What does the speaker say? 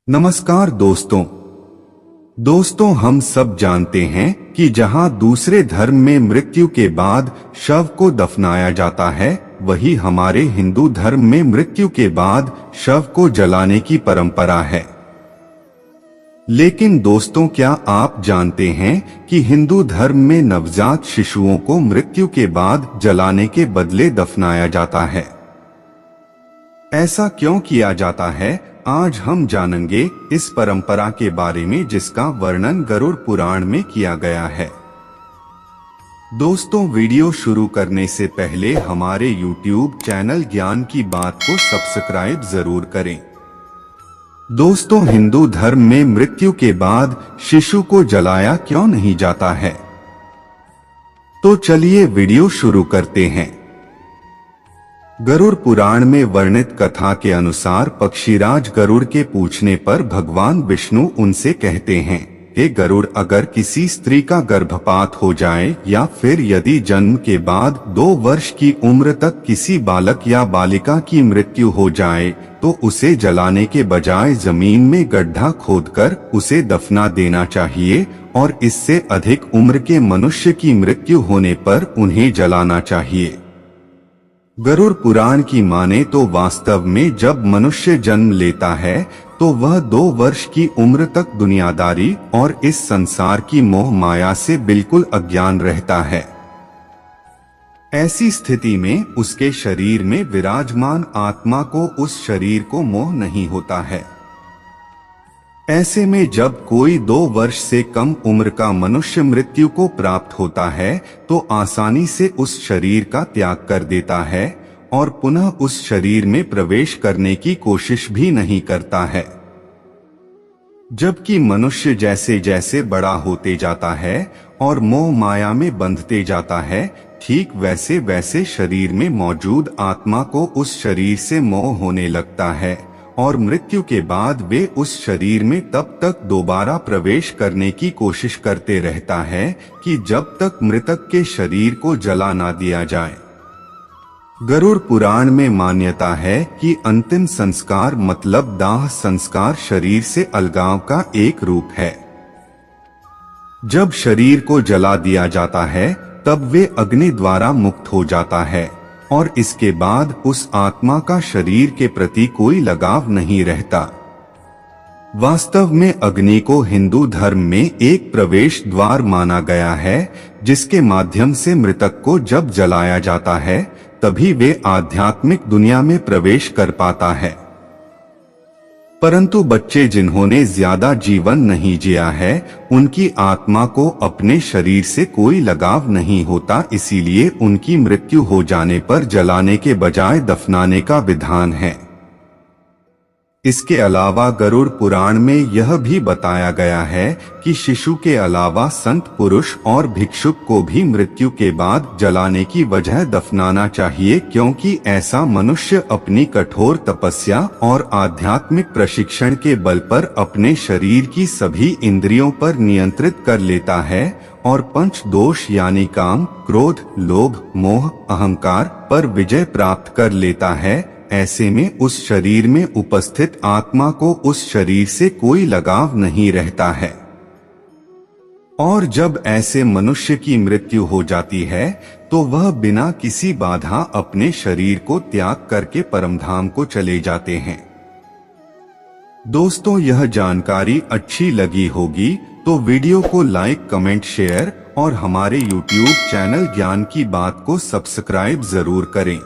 नमस्कार दोस्तों हम सब जानते हैं कि जहां दूसरे धर्म में मृत्यु के बाद शव को दफनाया जाता है, वही हमारे हिंदू धर्म में मृत्यु के बाद शव को जलाने की परंपरा है। लेकिन दोस्तों, क्या आप जानते हैं कि हिंदू धर्म में नवजात शिशुओं को मृत्यु के बाद जलाने के बदले दफनाया जाता है? ऐसा क्यों किया जाता है, आज हम जानेंगे इस परंपरा के बारे में, जिसका वर्णन गरुड़ पुराण में किया गया है। दोस्तों, वीडियो शुरू करने से पहले हमारे YouTube चैनल ज्ञान की बात को सब्सक्राइब जरूर करें। दोस्तों, हिंदू धर्म में मृत्यु के बाद शिशु को जलाया क्यों नहीं जाता है? तो चलिए वीडियो शुरू करते हैं। गरुड़ पुराण में वर्णित कथा के अनुसार पक्षीराज गरुड़ के पूछने पर भगवान विष्णु उनसे कहते हैं, हे गरुड़, अगर किसी स्त्री का गर्भपात हो जाए या फिर यदि जन्म के बाद 2 वर्ष की उम्र तक किसी बालक या बालिका की मृत्यु हो जाए तो उसे जलाने के बजाय जमीन में गड्ढा खोदकर उसे दफना देना चाहिए, और इससे अधिक उम्र के मनुष्य की मृत्यु होने पर उन्हें जलाना चाहिए। गरुड़ पुराण की माने तो वास्तव में जब मनुष्य जन्म लेता है तो वह 2 वर्ष की उम्र तक दुनियादारी और इस संसार की मोह माया से बिल्कुल अज्ञान रहता है। ऐसी स्थिति में उसके शरीर में विराजमान आत्मा को उस शरीर को मोह नहीं होता है। ऐसे में जब कोई 2 वर्ष से कम उम्र का मनुष्य मृत्यु को प्राप्त होता है तो आसानी से उस शरीर का त्याग कर देता है और पुनः उस शरीर में प्रवेश करने की कोशिश भी नहीं करता है। जबकि मनुष्य जैसे जैसे बड़ा होते जाता है और मोह माया में बंधते जाता है, ठीक वैसे वैसे शरीर में मौजूद आत्मा को उस शरीर से मोह होने लगता है और मृत्यु के बाद वे उस शरीर में तब तक दोबारा प्रवेश करने की कोशिश करते रहता है कि जब तक मृतक के शरीर को जला ना दिया जाए। गरुड़ पुराण में मान्यता है कि अंतिम संस्कार मतलब दाह संस्कार शरीर से अलगाव का एक रूप है। जब शरीर को जला दिया जाता है तब वे अग्नि द्वारा मुक्त हो जाता है और इसके बाद उस आत्मा का शरीर के प्रति कोई लगाव नहीं रहता। वास्तव में अग्नि को हिंदू धर्म में एक प्रवेश द्वार माना गया है, जिसके माध्यम से मृतक को जब जलाया जाता है तभी वे आध्यात्मिक दुनिया में प्रवेश कर पाता है। परंतु बच्चे जिन्होंने ज्यादा जीवन नहीं जिया है, उनकी आत्मा को अपने शरीर से कोई लगाव नहीं होता, इसीलिए उनकी मृत्यु हो जाने पर जलाने के बजाय दफनाने का विधान है। इसके अलावा गरुड़ पुराण में यह भी बताया गया है कि शिशु के अलावा संत पुरुष और भिक्षुक को भी मृत्यु के बाद जलाने की वजह दफनाना चाहिए, क्योंकि ऐसा मनुष्य अपनी कठोर तपस्या और आध्यात्मिक प्रशिक्षण के बल पर अपने शरीर की सभी इंद्रियों पर नियंत्रित कर लेता है और 5 दोष यानी काम, क्रोध, लोभ, मोह, अहंकार पर विजय प्राप्त कर लेता है। ऐसे में उस शरीर में उपस्थित आत्मा को उस शरीर से कोई लगाव नहीं रहता है। और जब ऐसे मनुष्य की मृत्यु हो जाती है तो वह बिना किसी बाधा अपने शरीर को त्याग करके परमधाम को चले जाते हैं। दोस्तों, यह जानकारी अच्छी लगी होगी तो वीडियो को लाइक, कमेंट, शेयर और हमारे YouTube चैनल ज्ञान की बात को सब्सक्राइब जरूर करें।